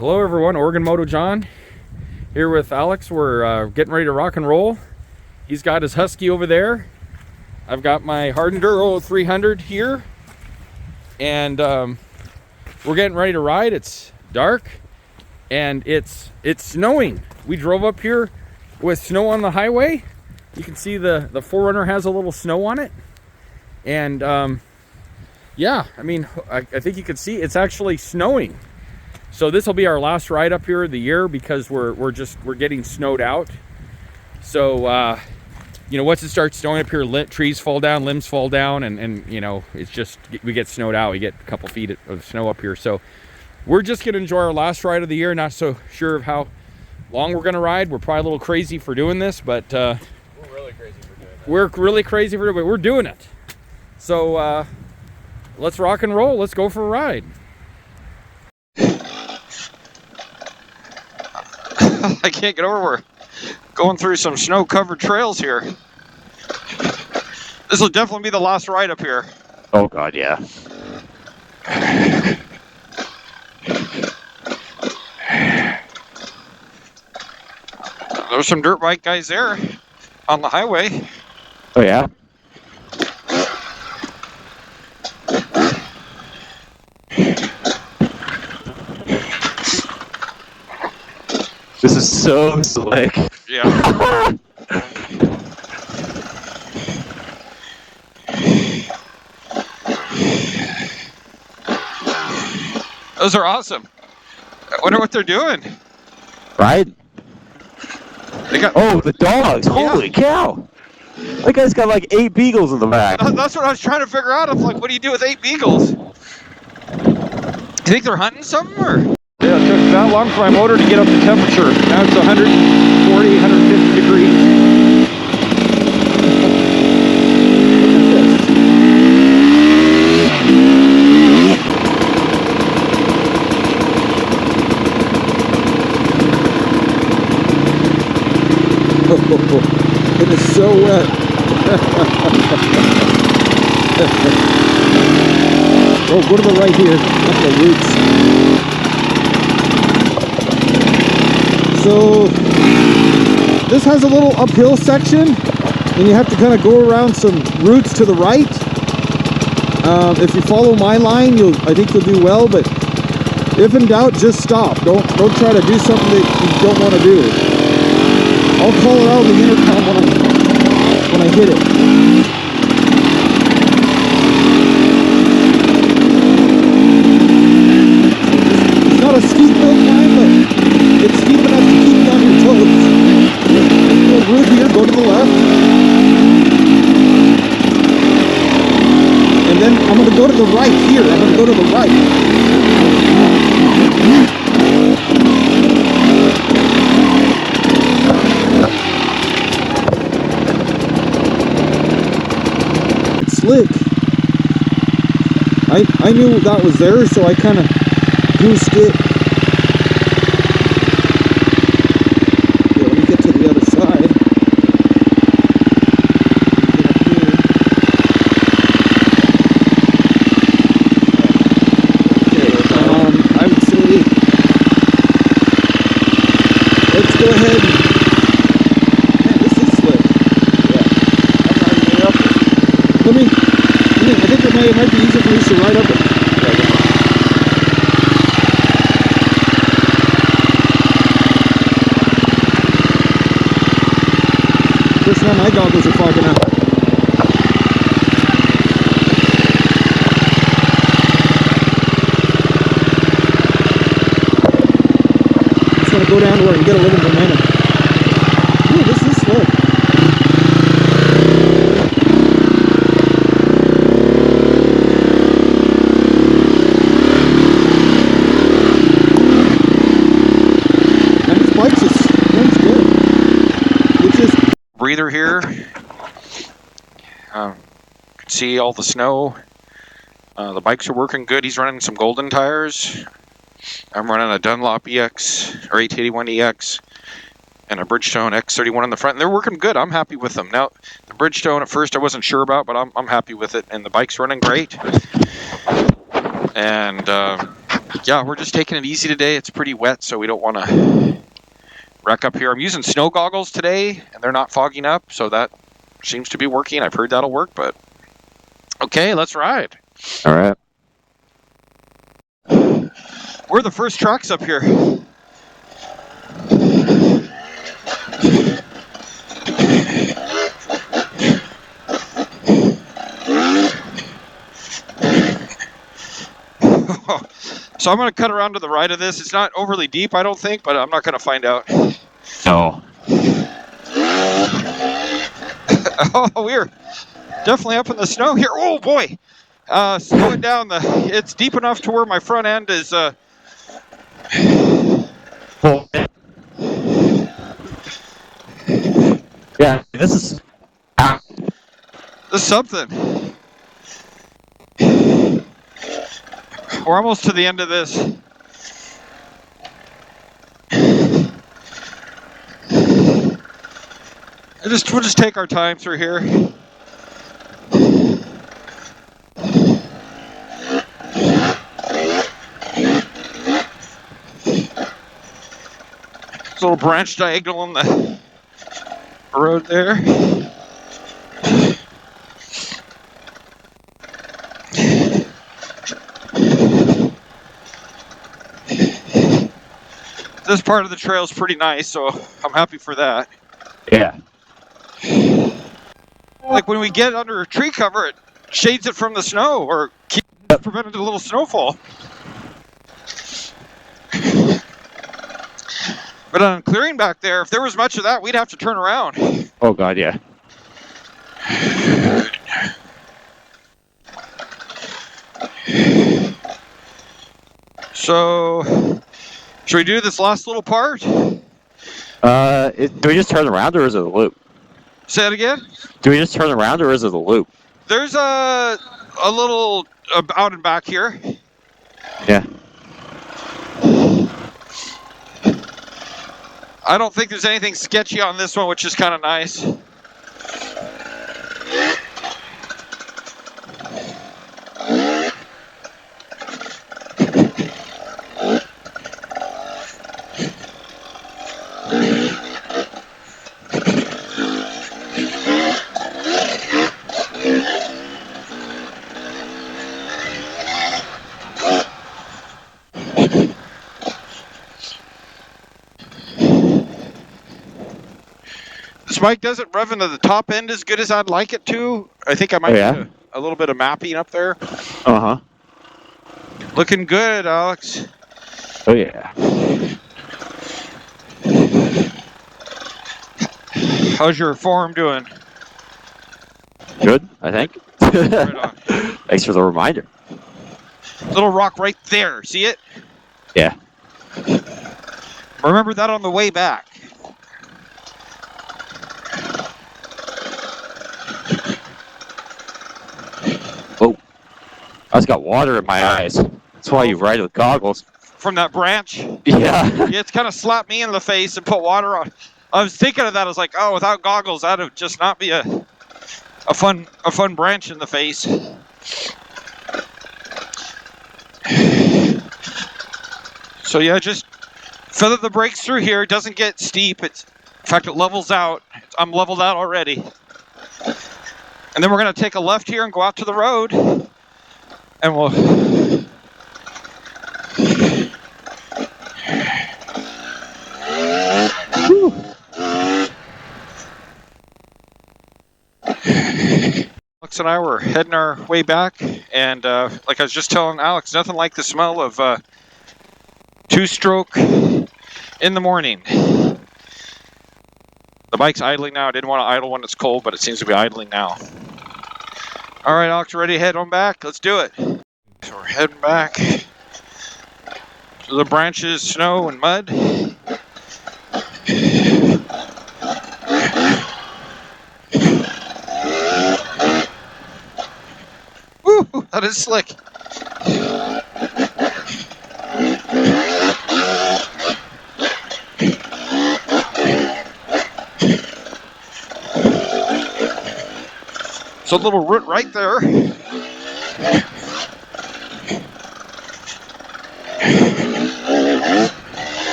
Hello everyone, Oregon Moto John here with Alex. We're getting ready to rock and roll. He's got his Husky over there. I've got my Hardenduro 300 here, and we're getting ready to ride. It's dark and it's snowing. We drove up here with snow on the highway. You can see the 4Runner has a little snow on it, and yeah, I mean, I think you can see it's actually snowing. So this will be our last ride up here of the year because we're getting snowed out. So you know, once it starts snowing up here, trees fall down, limbs fall down, and you know, it's just, we get snowed out. We get a couple feet of snow up here. So we're just gonna enjoy our last ride of the year. Not so sure of how long we're gonna ride. We're probably a little crazy for doing this, but we're really crazy for doing it. We're really crazy for it, but we're doing it. So let's rock and roll. Let's go for a ride. I can't get over. We're going through some snow-covered trails here. This will definitely be the last ride up here. Oh God, yeah. There's some dirt bike guys there on the highway. Oh yeah. This is so slick. Yeah. Those are awesome. I wonder what they're doing. Right? They got, oh, the dogs. Holy cow. That guy's got like 8 beagles in the back. That's what I was trying to figure out. I'm like, what do you do with 8 beagles? You think they're hunting something, or? Yeah, it took that long for my motor to get up to temperature. Now it's 140, 150 degrees. Look at this. It is so wet. Oh, go to the right here. That's the roots. So this has a little uphill section, and you have to kind of go around some roots to the right. If you follow my line, I think you'll do well, but if in doubt, just stop. Don't try to do something that you don't want to do. I'll call it out on the intercom when I hit it. It's not a steep hill climb, but it's steep enough to keep you on your toes. Go root here, go to the left. And then I'm going to go to the right here. I'm going to go to the right. It's slick. I knew that was there, so I kind of goosed it. Go ahead. Man, this is slick. Yeah. I'm not even up there. I think it might be easier for us to ride up it. First time my goggles are fogging up. Just want to go down to where I can get a little momentum. Ooh, this is slow. And this bike just runs good. It's just Breather here. You can see all the snow. The bikes are working good. He's running some Goldentyres. I'm running a Dunlop EX or 881 EX and a Bridgestone x31 on the front. And they're working good. I'm happy with them. Now, the Bridgestone at first I wasn't sure about, but I'm happy with it. And the bike's running great. And Yeah, we're just taking it easy today. It's pretty wet, so we don't want to wreck up here. I'm using snow goggles today, and they're not fogging up, so that seems to be working. I've heard that'll work, but okay, let's ride. All right. We're the first trucks up here. So I'm going to cut around to the right of this. It's not overly deep, I don't think, but I'm not going to find out. No. Oh, we're definitely up in the snow here. Oh boy, slow it down. It's deep enough to where my front end is. Yeah, this is. This is something. We're almost to the end of this. We'll just take our time through here. There's a little branch diagonal on the road there. This part of the trail is pretty nice, so I'm happy for that. Yeah. Like when we get under tree cover, it shades it from the snow or prevented a little snowfall. But on clearing back there, if there was much of that, we'd have to turn around. Oh God, yeah. So, should we do this last little part? Do we just turn around or is it a loop? Say it again? Do we just turn around or is it a loop? There's a little out and back here. Yeah. I don't think there's anything sketchy on this one, which is kind of nice. This bike doesn't rev into the top end as good as I'd like it to. I think I might need a little bit of mapping up there. Uh-huh. Looking good, Alex. Oh yeah. How's your form doing? Good, I think. Right on. Thanks for the reminder. Little rock right there. See it? Yeah. Remember that on the way back. Oh. I just got water in my eyes. That's why you ride with goggles. From that branch? Yeah. Yeah, it's kind of slapped me in the face and put water on. I was thinking of that. I was like, oh, without goggles, that would just not be a fun branch in the face. So yeah, just feather the brakes through here. It doesn't get steep. In fact, it levels out. I'm leveled out already. And then we're going to take a left here and go out to the road. And we'll... Alex and I were heading our way back, and like I was just telling Alex, nothing like the smell of two-stroke in the morning. The bike's idling now. I didn't want to idle when it's cold, but it seems to be idling now. All right, Alex, ready to head on back? Let's do it. So we're heading back to the branches, snow, and mud. Woo, that is slick. So a little root right there.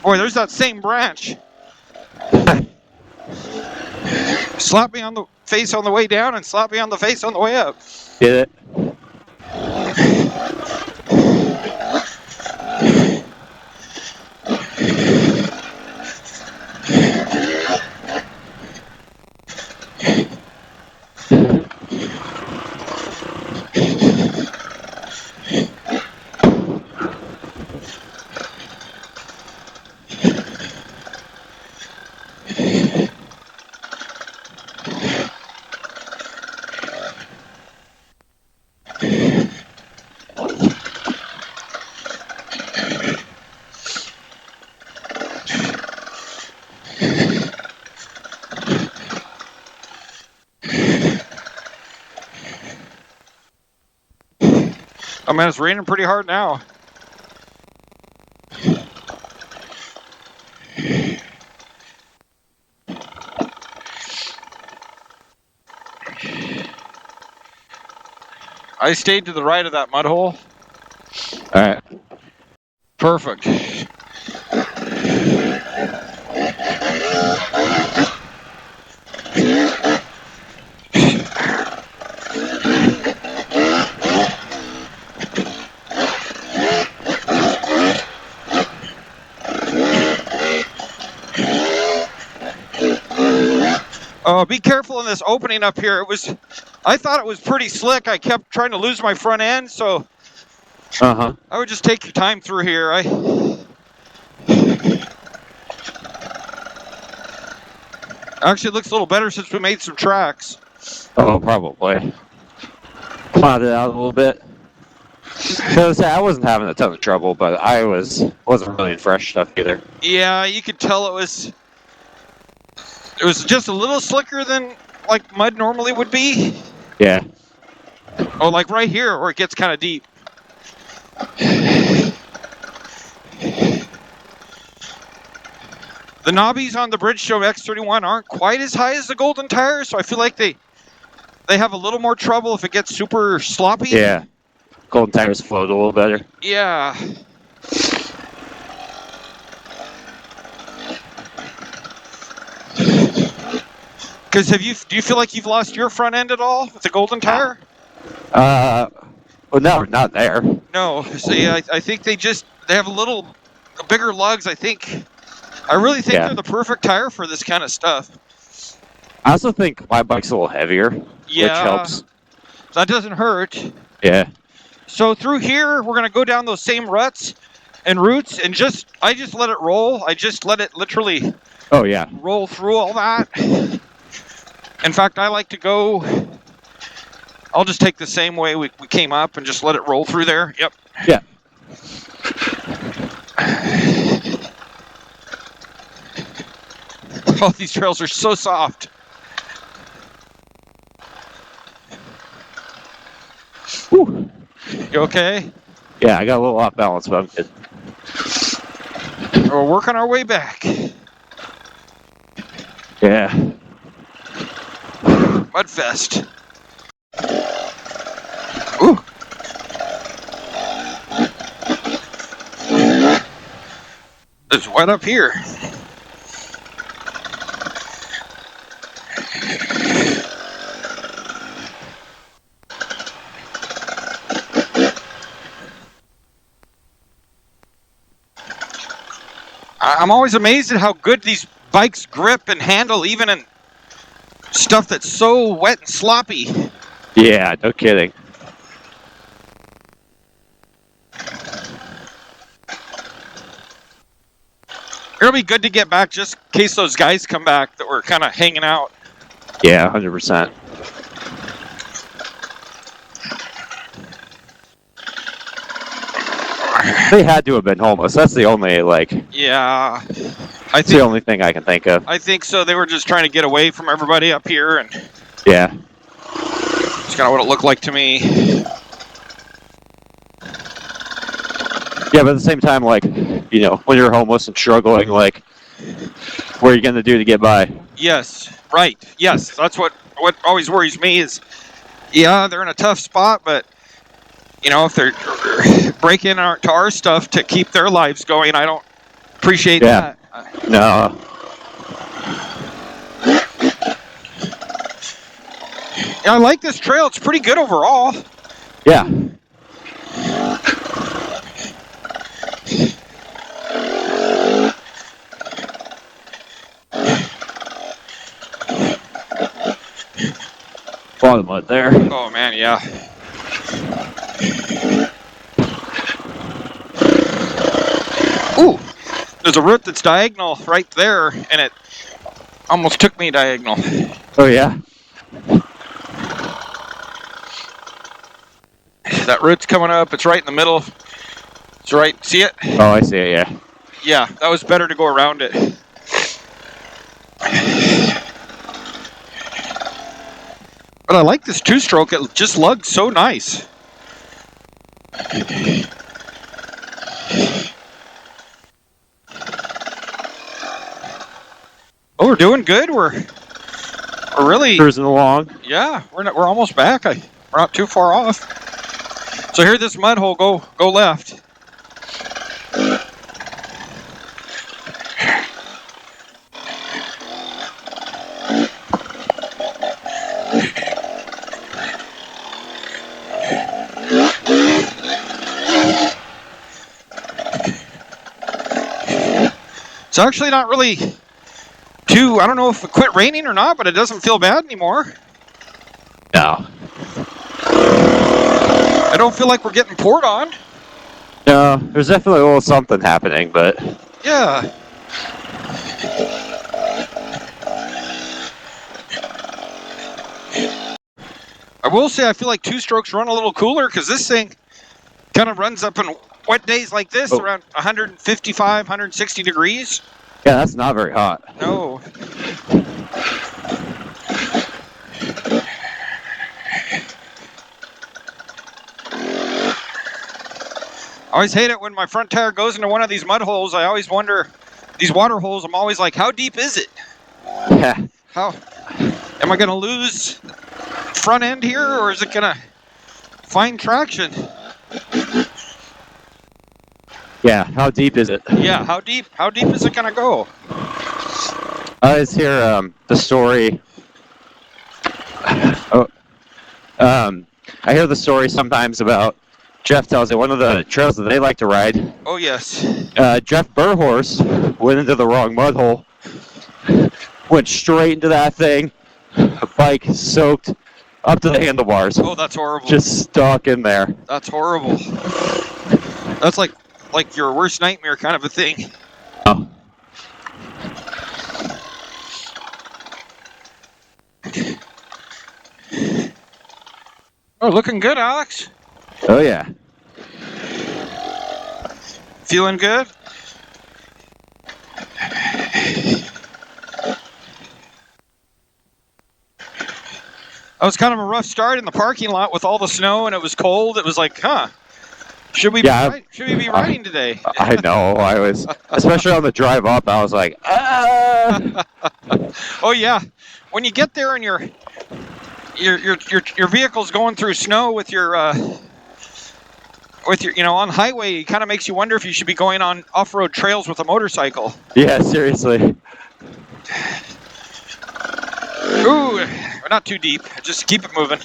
Boy, there's that same branch. Slap me on the face on the way down and slap me on the face on the way up. Did it? Oh man, it's raining pretty hard now. I stayed to the right of that mud hole. All right. Perfect. Be careful in this opening up here. I thought it was pretty slick. I kept trying to lose my front end, so I would just take your time through here. Actually, it looks a little better since we made some tracks. Oh, probably. Plowed it out a little bit. Because I wasn't having a ton of trouble, but I wasn't really in fresh stuff either. Yeah, you could tell it was just a little slicker than like mud normally would be. Yeah. Oh, like right here where it gets kind of deep. The knobbies on the Bridgestone X31 aren't quite as high as the Goldentyre, so I feel like they have a little more trouble if it gets super sloppy. Yeah. Goldentyres float a little better. Yeah. Because do you feel like you've lost your front end at all with the Goldentyre? Well, no, not there. No. See, I think they have a bigger lugs. I really think they're the perfect tire for this kind of stuff. I also think my bike's a little heavier, which helps. That doesn't hurt. Yeah. So through here, we're gonna go down those same ruts and roots, and I just let it roll. I just let it literally. Oh yeah. Roll through all that. In fact, I like to go. I'll just take the same way we came up and just let it roll through there. Yep. Yeah. Oh, these trails are so soft. Whew. You okay? Yeah, I got a little off balance, but I'm good. We're working our way back. Yeah. Mudfest. Ooh. It's wet up here. I'm always amazed at how good these bikes grip and handle, even in stuff that's so wet and sloppy. Yeah, no kidding. It'll be good to get back just in case those guys come back that were kind of hanging out. Yeah, 100%. They had to have been homeless. That's the only, Yeah. That's the only thing I can think of. I think so. They were just trying to get away from everybody up here, and yeah. It's kind of what it looked like to me. Yeah, but at the same time, when you're homeless and struggling, what are you going to do to get by? Yes, right. Yes, that's what always worries me is, yeah, they're in a tough spot, but, if they're breaking into our stuff to keep their lives going, I don't Appreciate Yeah. that. No. Yeah, I like this trail. It's pretty good overall. Yeah. Bottom mud there. Oh man, yeah. Ooh, there's a root that's diagonal right there, and it almost took me diagonal. Oh yeah. That root's coming up. It's right in the middle. It's right. See it? Oh, I see it. Yeah. Yeah, that was better to go around it. But I like this two-stroke. It just lugs so nice. Oh, we're doing good. We're really Cruising along. yeah. We're almost back. We're not too far off. So here, this mud hole. Go left. It's actually not really too, I don't know if it quit raining or not, but it doesn't feel bad anymore. No. I don't feel like we're getting poured on. No. There's definitely a little something happening, but Yeah. I will say I feel like two-strokes run a little cooler because this thing kind of runs up in wet days like this around 155, 160 degrees. yeah, that's not very hot. No. I always hate it when my front tire goes into one of these mud holes. I always wonder, these water holes, I'm always like, how deep is it? Yeah. How am I going to lose front end here, or is it going to find traction? Yeah. How deep is it? Yeah, how deep is it going to go? I always hear the story. Oh, I hear the story sometimes about Jeff tells it one of the trails that they like to ride. Oh yes. Jeff Burhorse went into the wrong mud hole, went straight into that thing, a bike soaked up to the handlebars. Oh, that's horrible. Just stuck in there. That's horrible. That's like your worst nightmare kind of a thing. Oh. Oh, looking good, Alex. Oh yeah. Feeling good? That was kind of a rough start in the parking lot with all the snow, and it was cold. It was like, huh? Should we be riding today? I know. I was, especially on the drive up, I was like, ah. Oh yeah. When you get there and your vehicle's going through snow with your on the highway, it kind of makes you wonder if you should be going on off-road trails with a motorcycle. Yeah, seriously. Ooh, we're not too deep. Just keep it moving.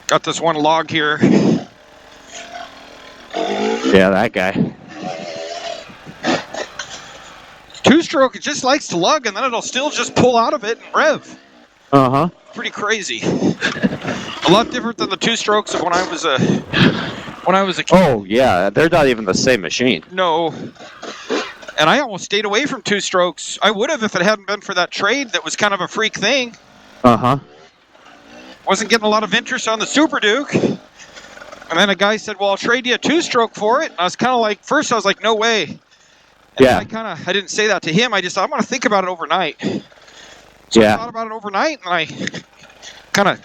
Got this one log here. Yeah, that guy. Two-stroke, it just likes to lug, and then it'll still just pull out of it and rev. Uh-huh. Pretty crazy. A lot different than the two-strokes of when I was a kid. Oh, yeah. They're not even the same machine. No. And I almost stayed away from two-strokes. I would have if it hadn't been for that trade that was kind of a freak thing. Uh-huh. Wasn't getting a lot of interest on the Super Duke. And then a guy said, well, I'll trade you a two-stroke for it. And I was kind of like, first I was like, no way. And yeah. I didn't say that to him. I just thought, I'm going to think about it overnight. So I thought about it overnight, and I kind of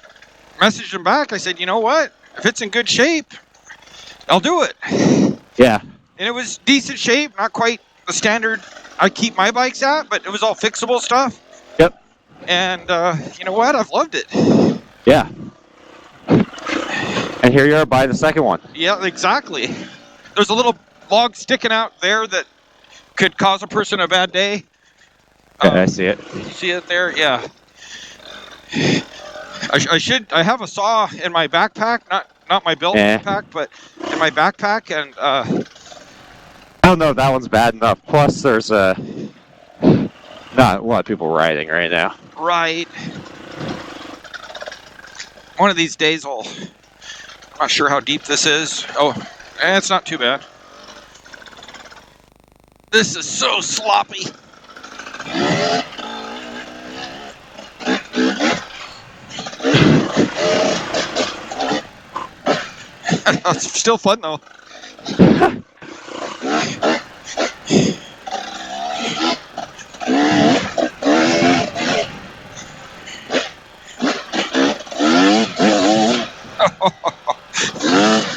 messaged him back. I said, you know what? If it's in good shape, I'll do it. Yeah. And it was decent shape, not quite the standard I keep my bikes at, but it was all fixable stuff. Yep. And you know what? I've loved it. Yeah. And here you are buying the second one. Yeah, exactly. There's a little log sticking out there that could cause a person a bad day. I see it. You see it there? Yeah. I have a saw in my backpack, not my belt pack, but in my backpack, and I don't know if that one's bad enough. Plus, there's not a lot of people riding right now. right. One of these days, I'm not sure how deep this is. Oh, it's not too bad. This is so sloppy. It's still fun though.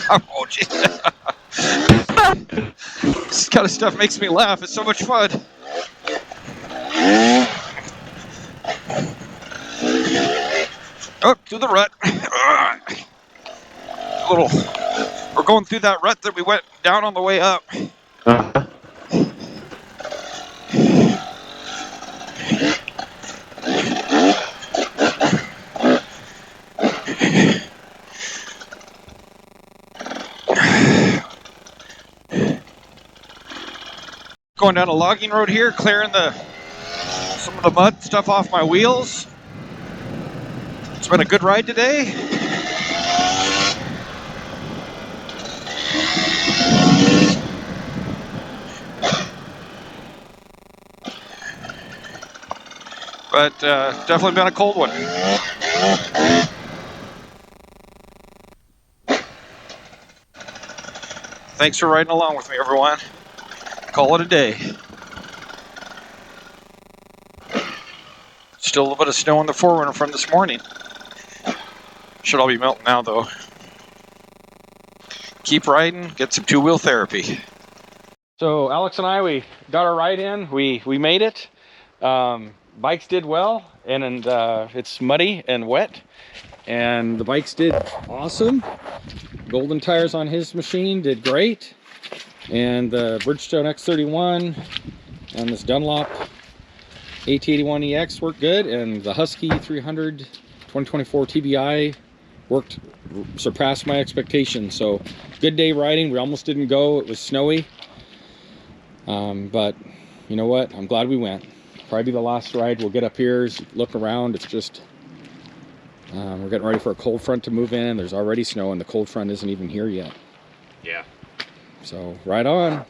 Oh, geez. This kind of stuff makes me laugh. It's so much fun. Oh, through the rut. We're going through that rut that we went down on the way up. Going down a logging road here, clearing some of the mud stuff off my wheels. It's been a good ride today. But definitely been a cold one. Thanks for riding along with me, everyone. Call it a day. Still a little bit of snow on the forerunner from this morning. Should all be melting now, though. Keep riding, get some two-wheel therapy. So Alex and I, we got our ride in. We made it. Bikes did well, and it's muddy and wet, and the bikes did awesome. Goldentyres on his machine did great, and the Bridgestone x31 and this Dunlop AT81EX worked good, and the Husky 300 2024 TBI surpassed my expectations. So good day riding. We almost didn't go. It was snowy, but you know what? I'm glad we went. Probably be the last ride. We'll get up here, look around. It's just we're getting ready for a cold front to move in. There's already snow, and the cold front isn't even here yet. Yeah. So right on.